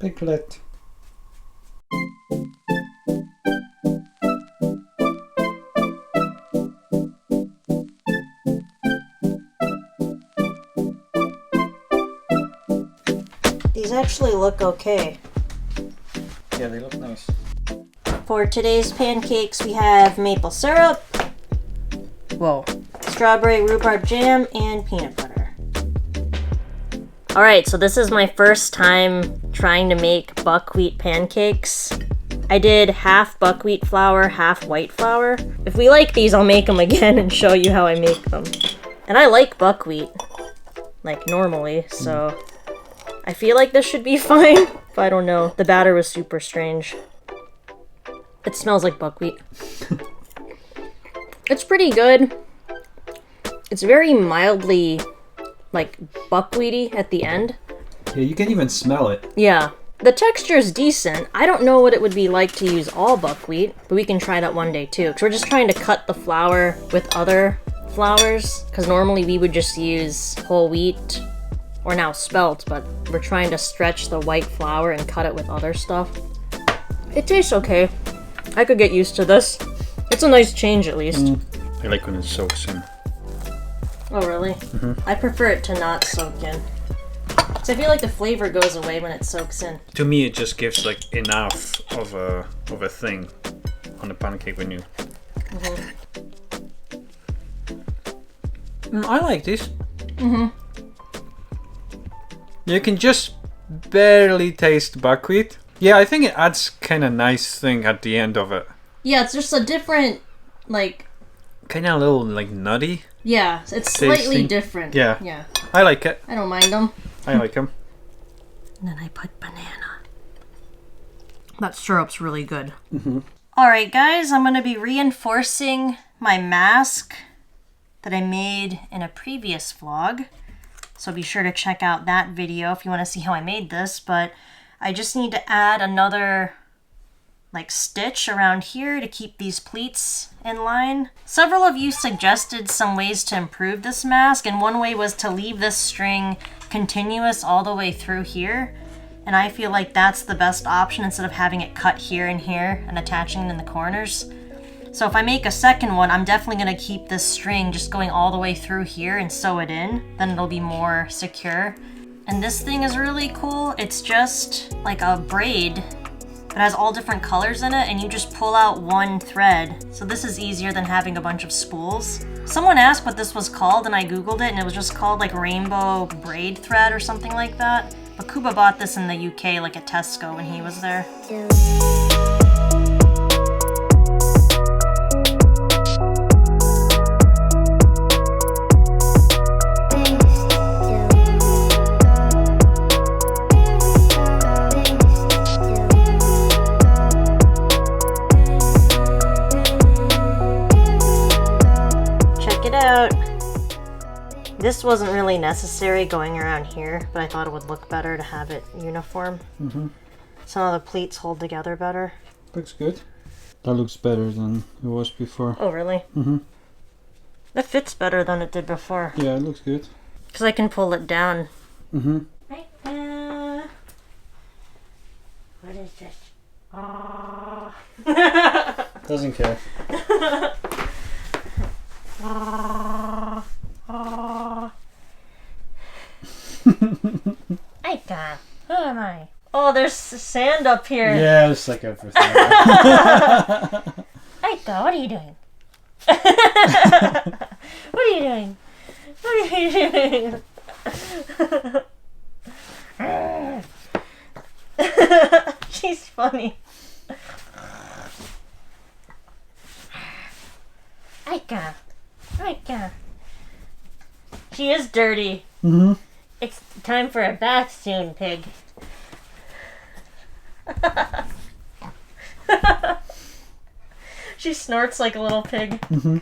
Piglet. These actually look okay. Yeah, they look nice. For today's pancakes, we have maple syrup, strawberry rhubarb jam, and peanut butter. Alright, so this is my first time trying to make buckwheat pancakes. I did half buckwheat flour, half white flour. If we like these, I'll make them again and show you how I make them. And I like buckwheat, like normally, so I feel like this should be fine, but I don't know. The batter was super strange. It smells like buckwheat. It's pretty good. It's very mildly, like, buckwheaty at the end. Yeah, you can even smell it. Yeah. The texture is decent. I don't know what it would be like to use all buckwheat, but we can try that one day too. Because we're just trying to cut the flour with other flours. Because normally we would just use whole wheat or now spelt, but we're trying to stretch the white flour and cut it with other stuff. It tastes okay. I could get used to this. It's a nice change at least. I like when it soaks in. Oh really? I prefer it to not soak in. So I feel like the flavor goes away when it soaks in. To me, it just gives like enough of a thing on the pancake when you. I like this. You can just barely taste buckwheat. Yeah, I think it adds kind of nice thing at the end of it. Yeah, it's just a different, like. Kind of a little like nutty. Yeah, it's slightly Tasting. different. Yeah. Yeah. I like it. I don't mind them. I like them. And then I put banana. That syrup's really good. Alright guys, I'm going to be reinforcing my mask that I made in a previous vlog. So be sure to check out that video if you want to see how I made this. But I just need to add another like stitch around here to keep these pleats in line. Several of you suggested some ways to improve this mask, and one way was to leave this string continuous all the way through here. And I feel like that's the best option instead of having it cut here and here and attaching it in the corners. So if I make a second one, I'm definitely gonna keep this string just going all the way through here and sew it in. Then it'll be more secure. And this thing is really cool. It's just like a braid. It has all different colors in it, and you just pull out one thread. So this is easier than having a bunch of spools. Someone asked what this was called, and I googled it, and it was just called like rainbow braid thread or something like that. But Kuba bought this in the UK, like at Tesco when he was there. This wasn't really necessary going around here, but I thought it would look better to have it uniform. So now the pleats hold together better. Looks good. That looks better than it was before. Oh, really? That fits better than it did before. Yeah, it looks good. Because I can pull it down. What is this? Doesn't care. Aika, who am I? Oh, there's sand up here. Yeah, it's like everything. Aika, what are you doing? What are you doing? What are you doing? She's funny. Aika. Aika. She is dirty. It's time for a bath soon, pig. She snorts like a little pig. Do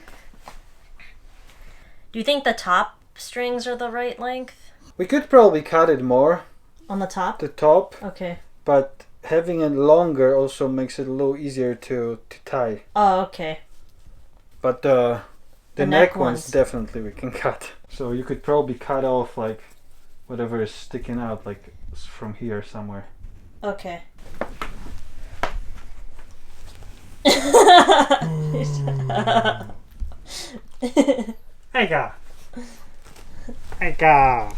you think the top strings are the right length? We could probably cut it more. On the top? The top. Okay. But having it longer also makes it a little easier to tie. Oh, okay. But the neck ones definitely we can cut. So you could probably cut off like whatever is sticking out, like from here somewhere. Okay. Hey, go. Hey, go.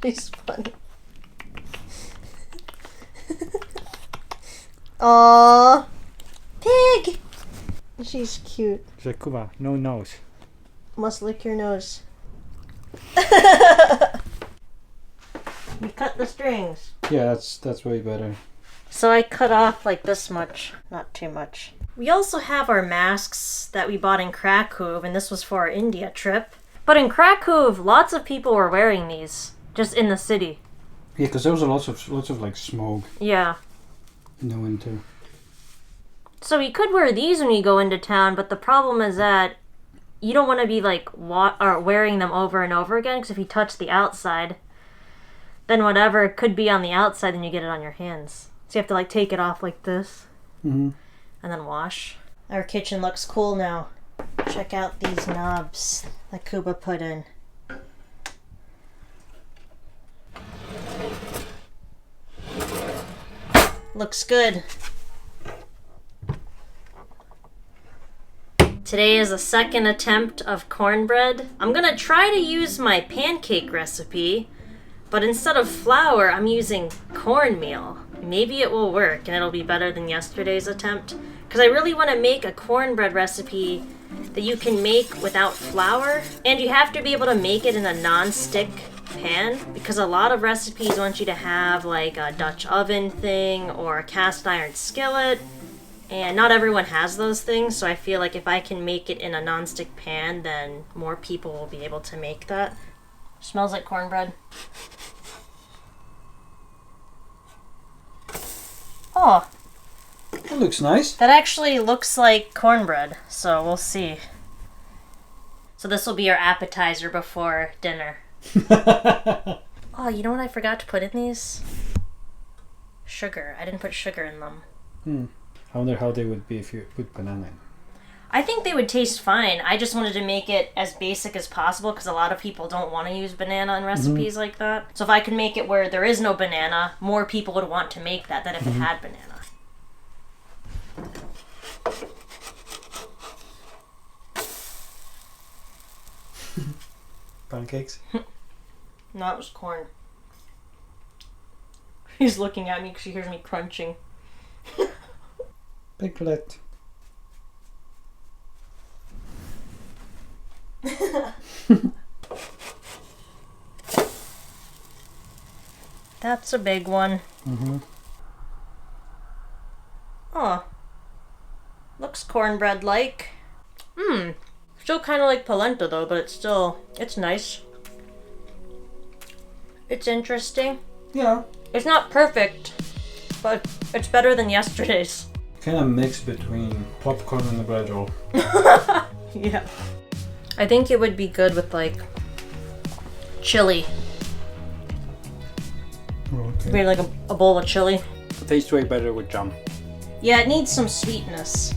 She's funny. Aww. Pig! She's cute. Zakuba, no nose. Must lick your nose. You cut the strings. Yeah, that's way better. So I cut off like this much, not too much. We also have our masks that we bought in Krakow, and this was for our India trip. But in Krakow, lots of people were wearing these, just in the city. Yeah, because there was lots of like smoke Yeah. in the winter. So you could wear these when you go into town, but the problem is that you don't want to be like wearing them over and over again, because if you touch the outside, then whatever could be on the outside, then you get it on your hands. So you have to like take it off like this, and then wash. Our kitchen looks cool now. Check out these knobs that Kuba put in. Looks good. Today is the second attempt of cornbread. I'm gonna try to use my pancake recipe, but instead of flour, I'm using cornmeal. Maybe it will work and it'll be better than yesterday's attempt. Because I really want to make a cornbread recipe that you can make without flour. And you have to be able to make it in a non-stick pan, because a lot of recipes want you to have like a Dutch oven thing or a cast iron skillet. And not everyone has those things, so I feel like if I can make it in a non-stick pan, then more people will be able to make that. Smells like cornbread. Oh, That looks nice. that actually looks like cornbread, so we'll see. So this will be our appetizer before dinner. Oh, you know what I forgot to put in these? Sugar. I didn't put sugar in them. I wonder how they would be if you put banana in. I think they would taste fine. I just wanted to make it as basic as possible because a lot of people don't want to use banana in recipes like that. So if I could make it where there is no banana, more people would want to make that than if it had banana. Pancakes? No, it was corn. He's looking at me because he hears me crunching. Piglet. That's a big one. Oh. Looks cornbread-like. Still kind of like polenta though, but it's nice. It's interesting. Yeah. It's not perfect, but it's better than yesterday's. Kind of mix between popcorn and the bread roll. Yeah. I think it would be good with like chili. Okay. Maybe like a bowl of chili. It tastes way better with jam. Yeah, it needs some sweetness.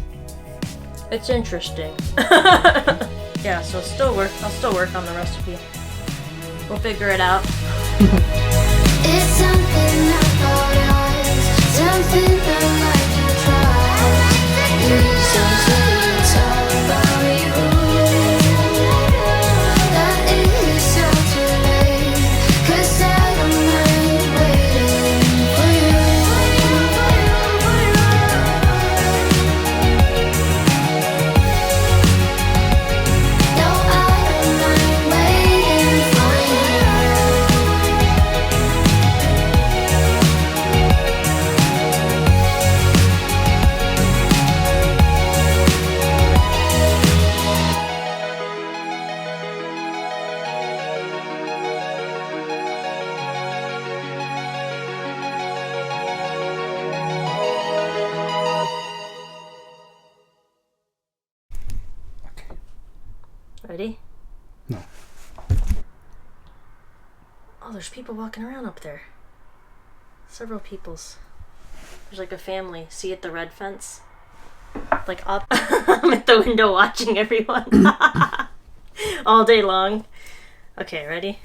It's interesting. Yeah, so I'll still work on the recipe. We'll figure it out. It's something I thought of, something I like to try. Please don't say it's all about you. That is so too late, 'cause I don't mind waiting for you. No, I don't mind waiting for you. Ready? No. Oh, there's people walking around up there. Several peoples. There's like a family. See at the red fence? Like up. I'm at the window watching everyone. All day long. Okay, ready?